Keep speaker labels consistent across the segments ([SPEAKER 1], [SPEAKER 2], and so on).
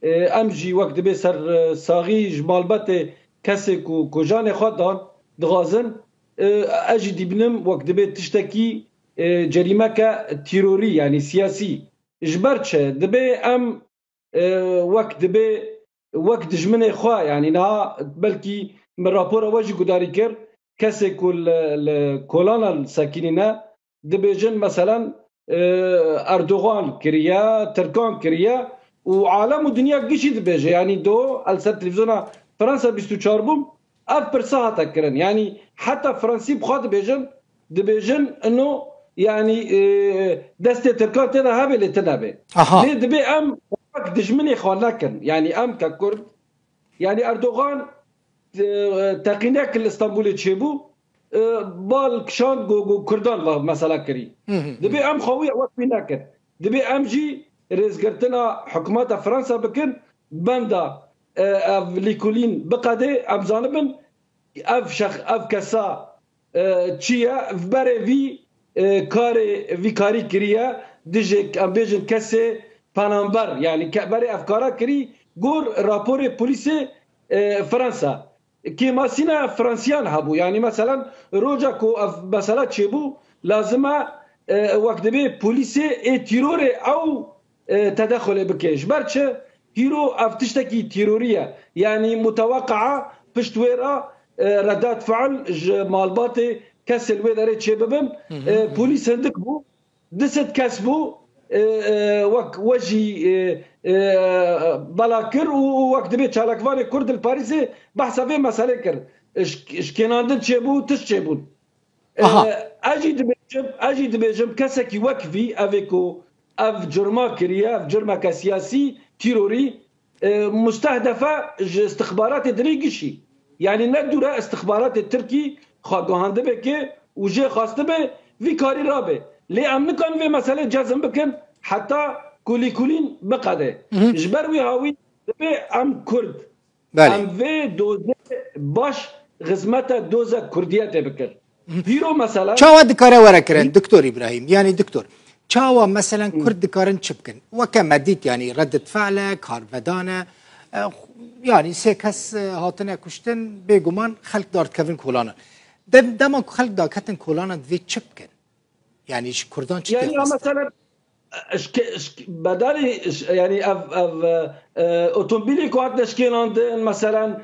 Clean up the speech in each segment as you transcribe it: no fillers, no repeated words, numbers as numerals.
[SPEAKER 1] ام جی وقت دبی سر ساغی جمالبت کسی کو کجان خودان دغازن اجی دیبنم وقت دبی تشتکی جریمه که تیروری یعنی سیاسی جبرچه دبی ام وقت دجمن خواه یعنی نه بلکی من راپور واجی گداری کر کسی کل کلانا ساکنینه دبیجن مثلا اردوغان كريا تركان كريا وعالم ودنيا قشي دبيجه يعني دو السر تلفزيون فرنسا 24 بوم اف برساها تكرن يعني حتى فرنسي بخاط دبيجن انه يعني دست تركان تنا هبه اللي تنابه ليه دبي ام دجمني خوالاكن يعني ام ككرد يعني اردوغان تقيناك الاسطنبولي تشيبو بال كشان جو كردان مثلا كري دبي ام خوي وقت بيناكر دبي ام جي رزقرتنا حكومات فرنسا بكن بندا ليكولين بقدي ام زانبن اف كسا تشيا فبري في كاري كريا ديجيك ام بيجن كسي بانامبر يعني كبري افكارا كري غور رابور بوليسي فرنسا كيما سينا فرنسيان هبو يعني مثلا روجا كو مثلا تشيبو لازم وقت بي بوليسي اي تيروري او تدخل بكيش برشا هيرو افتشتكي تيروريه يعني متوقعه بشتويرا ردات فعل مالباتي كسل ويدري تشيببن بوليس عندك بو دست كسبو وجي بلاكر ووقت بيت شالكواني كرد الباريسي بحث في مسألة كر اشكيناندن تشيبو تشيبون اجي دبيجم كسكي وكفي افيكو اف جرما كريا اف جرما كسياسي تيروري مستهدفه استخبارات دريقشي يعني ندورة استخبارات التركي خاقوهانده بكي وجي خاصته به في كاري رابه ليه ام نكون في مسألة جزم بكن حتى كولين بقده جبروي هاوي بي ام كرد ام في دوزه باش غزمته دوزه كرديات بكر هيرو مثلا
[SPEAKER 2] چاوا دكاره وركرن دكتور ابراهيم يعني دكتور چاوا مثلا كرد دكارن چبكن وكما ديت يعني ردة فعله كار بدانه يعني سيكس هاتنه كشتن بيگومان خلق دارت كفن كولانا دما خلق دا كتن كولانا في چبكن يعني كردان چه
[SPEAKER 1] يعني مثلا بدل يعني اوتومبيلي كو اتشكيلاندن مثلا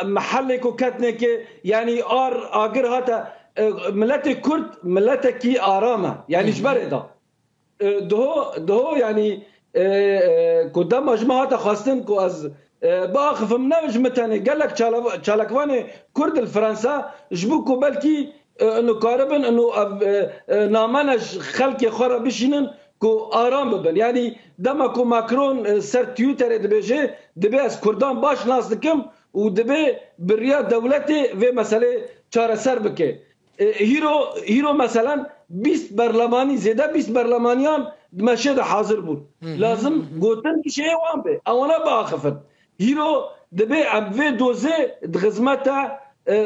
[SPEAKER 1] محل كو كتنك يعني اگر هاتا ملت كرد ملتكي ارامه يعني جبر دا دو يعني قدام مجموعه خاصتن كو از باخف مناج متاني قال لك تشالكواني كرد الفرنسا جبوكو بلكي انه قاربا انه نامنش خلق خرا بشينن كو ارام ببن يعني دما كو ماكرون سر تويتر دبيجي دبي از كردان باش ناس دكم ودبي بريا دولتي في مساله چاره سر بكي هيرو مثلا 20 برلماني زياده 20 برلمانيان مشهد حاضر بود لازم قوتن شيء وان به انا باخفن هيرو دبي ام في دوزه دغزمتا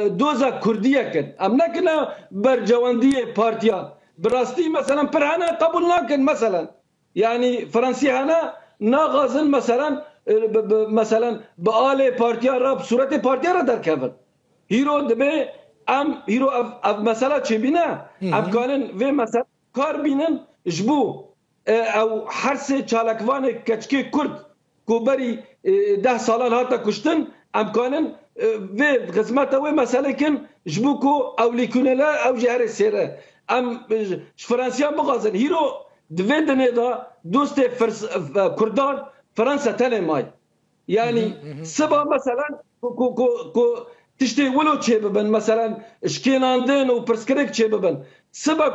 [SPEAKER 1] دوزا كردية كن ام نكنا برجواندية بارتيان براستي مثلا برهنا قبول ناكن مثلا يعني فرنسي هنا ناغازن مثلا بآل بارتيان راب صورت بارتيان را در كفن هيرو دبي ام هيرو اف مثلا چه بينا ام كانن في مثلا كار بينن جبو او حرس چالكوان كچكي كرد كوبري 10 سالان هاتا كشتن ام كانن في غزمته وين مسألة كن جبوكو أو ليكونلا أو جهر السيرة أم فرنسيان بغازن هيرو دفيدن هذا دوست كردان فرنسا تاني ماي يعني سبا مثلا كو تشتي ولو تشيببن مثلا شكيناندن وبرسكريك تشيببن سبا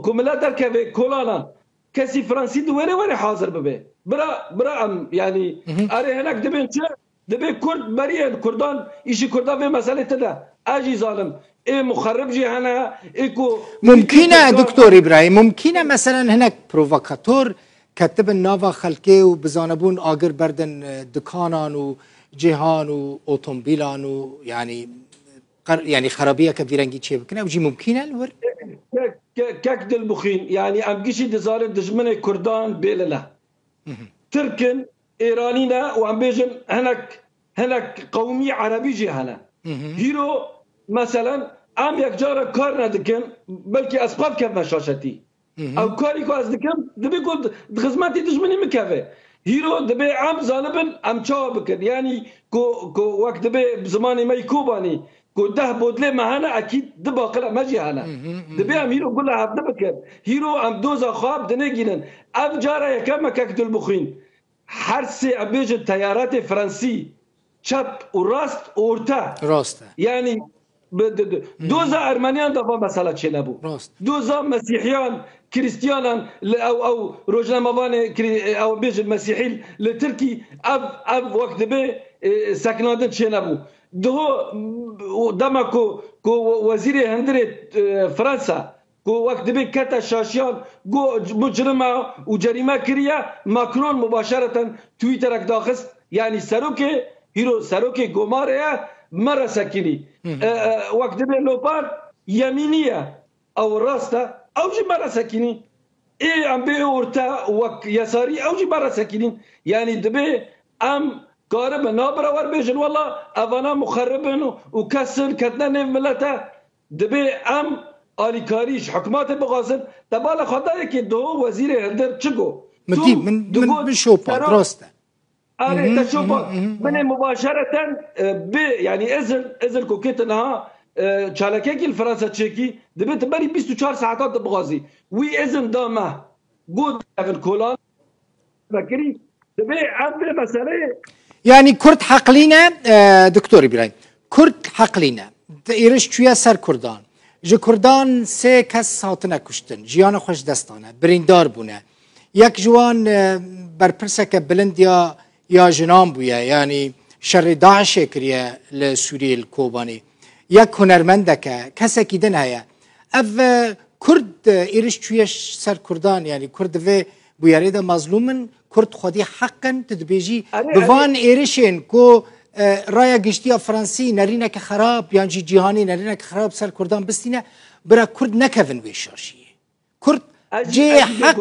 [SPEAKER 1] كو ملاتر كافي كولانا كسي فرنسي دويري حاضر ببي برا ام يعني اري هناك دبين دبي كرد بريء كردان إيش كردان في مسألة تدا أجي ظالم إيه مخرب جي هنا إيكو
[SPEAKER 2] ممكنة دكتور إبراهيم ممكنة مثلا هناك بروفوكاتور كتب النافا خلقه وبزانبون آجر بردن دكانان وجهان وأوتومبيلان يعني خرابية كبيرنجي شيء بكنا وجي ممكنة الور
[SPEAKER 1] كاك دل بخين يعني أم جيشي دزالم دجمنة كردان بيلنا تركن ايرانينا وعم بيجن هناك قومي عربي جي هنا هيرو مثلا ام یک جارا کار ندکن بلکه اسباب کف مشاشتی او کاری که از دکم دبی گفت خدمتی دشمنی میکوه هیرو دبی ام زالبن ام چا بکن یعنی کو وقت دبی زمانی می کوبانی کو ده بودله مهانا اكيد دبا قلا ماجي هنا دبي ام هيرو قول لها دبكر هيرو ام دوزا خواب دنيجين ام جارا يكما كاكتل بخين حرسي ابيج التيارات الفرنسي شاب وراست وورتا
[SPEAKER 2] راسته
[SPEAKER 1] يعني دوزا ارمنيان دفا مسألة چه نبو دوزا مسيحيان كريستيانا او روجناموان او بيج المسيحي لتركي اب وقت به سكنادن چه نبو دو دما کو وزیر هندره فرانسا کو وقت به کتا شاشیان گو مجرمه و جریمه کریه ماکرون مباشرتا تویتر اک داخست یعنی سروک گماره مرا سکنی وقت به لوپار یمینیه او راسته او جی مرا سکنی ای ام به اورتا وک یساری او جی مرا سکنین یعنی دبه ام قارب نابرا ور بيجن والله افانا مخربن وكسر كتنا ملته دبي ام الي كاريش حكومات بغازن تبالا خداي كي دو وزير هندر تشغو
[SPEAKER 2] مدي من شوبا راسته
[SPEAKER 1] اري تشوبا من مباشره يعني اذن كوكيتنها چالكيكي الفرنسا تشيكي دبي تبري 24 ساعات بغازي وي اذن دامه قود افن كولان فكري دبي عند مساله
[SPEAKER 2] يعني كرد حقلينا دكتور إبراهيم كرد حقلينا إيرش تويا سر كردان جي كردان سه كس هاتنا كشتن جيانا خوش دستانه بريندار بونه يك جوان برپرسك بلند يا جنام بويا يعني شر داعش كريا لسوريا الكوباني يك هنرمندك كسا كيدن هيا اف كرد إيرش تويا سر كردان يعني كرد في بوياريدا مظلومن كرد خودي حقا تدبيجي بوان ايريشن كو رايا گشتيا فرنسي نرينا كخراب يعني جيهاني نرينا كخراب سر كردان بستينا برا كرد نكفن بيشاشي كرد جي حق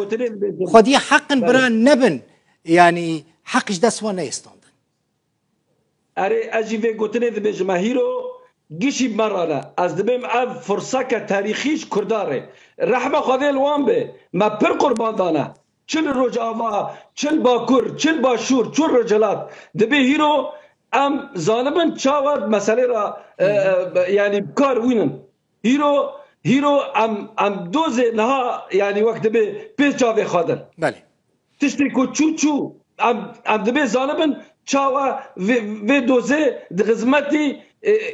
[SPEAKER 2] خودي حقا برا نبن يعني حقش دسوانا يستاندن
[SPEAKER 1] اري اجي في قوتني دبيج ماهيرو گيشي مرانا از دبيم اف فرصه تاريخيش كرداري رحمه خودي الوان به ما پر قربان دانا چل رجاوا چل باکور چل باشور چل رجالات دبی هیرو ام ظالمن چاود مسئله را يعني بكار وينن هيرو ام دوزه نها يعني وقت دبي بيس جاوي خادر
[SPEAKER 2] بله
[SPEAKER 1] تشتري كو چو ام دبي ظالمن چاوا في دوزه دغزمتي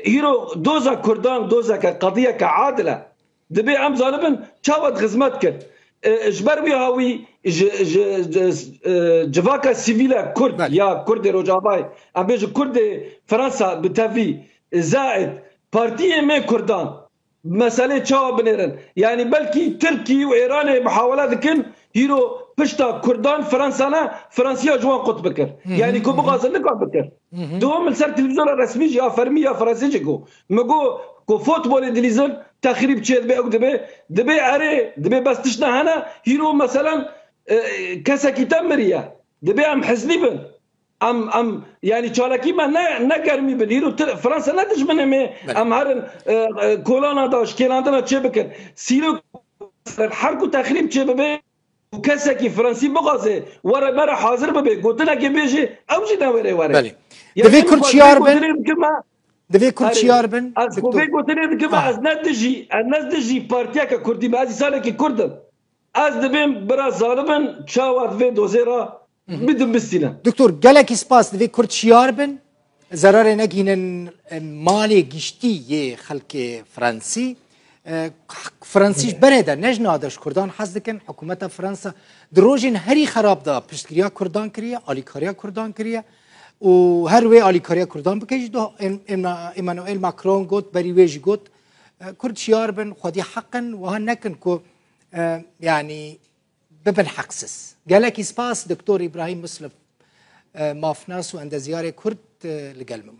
[SPEAKER 1] هيرو دوزه كردان دوزه كقضيه كعادله دبي ام ظالمن چاوا دغزمت كر اجبر بي هاوي جواكا سيفيلا كرد يا كرد روجاباي ام بيج كرد فرنسا بتافي زائد بارتي مي كردان مساله تشاو بنيرن يعني بلكي تركي وايران محاولات كن هيرو بشتا كردان فرنسا جوان قط بكر يعني كو بغازن لك بكر دوم من سر تلفزيون الرسمي يا فرمي يا فرنسي جيكو مگو كو فوتبول انجليزن تخريب تشيل بي دبي اري دبي بس تشنا هنا هيرو مثلا كاسا كتامريا دبي ام حزنيبن ام يعني چالکی ما نه گرمی بن هیرو فرانسه ندش منه ام هرن کولانا داش کلاندنا چه بکن سیرو حرکو تخریب چه ببه و کسی که فرانسی بغازه ورا برا حاضر ببه گوتنا که بیجه اوجی نوره وره
[SPEAKER 2] بله دوی کرچیار بن دوی کرچیار بن
[SPEAKER 1] از کوبه گوتنه که ما از ندجی پارتیا که کردی بعضی ساله که کردم از دبیم برا ظالمن چاوات و دوزیرا بدون بستینا
[SPEAKER 2] دكتور جالك سباس دي كرت شياربن زرار نجين مالي جشتي خلق فرنسي فرنسيش بريدا نجنا داش كردان حزدكن حكومة فرنسا دروجين هري خراب دا بشتكريا كردان كريا اليكاريا كردان كريا وهر وي اليكاريا كردان بكيش دو ايمانويل ماكرون قلت بريويج قلت كرت شياربن خدي حقا وهنكن كو يعني ببن حقسس جالك سباس دكتور إبراهيم مسلف مافناس وعند زيارة كرد لقلمم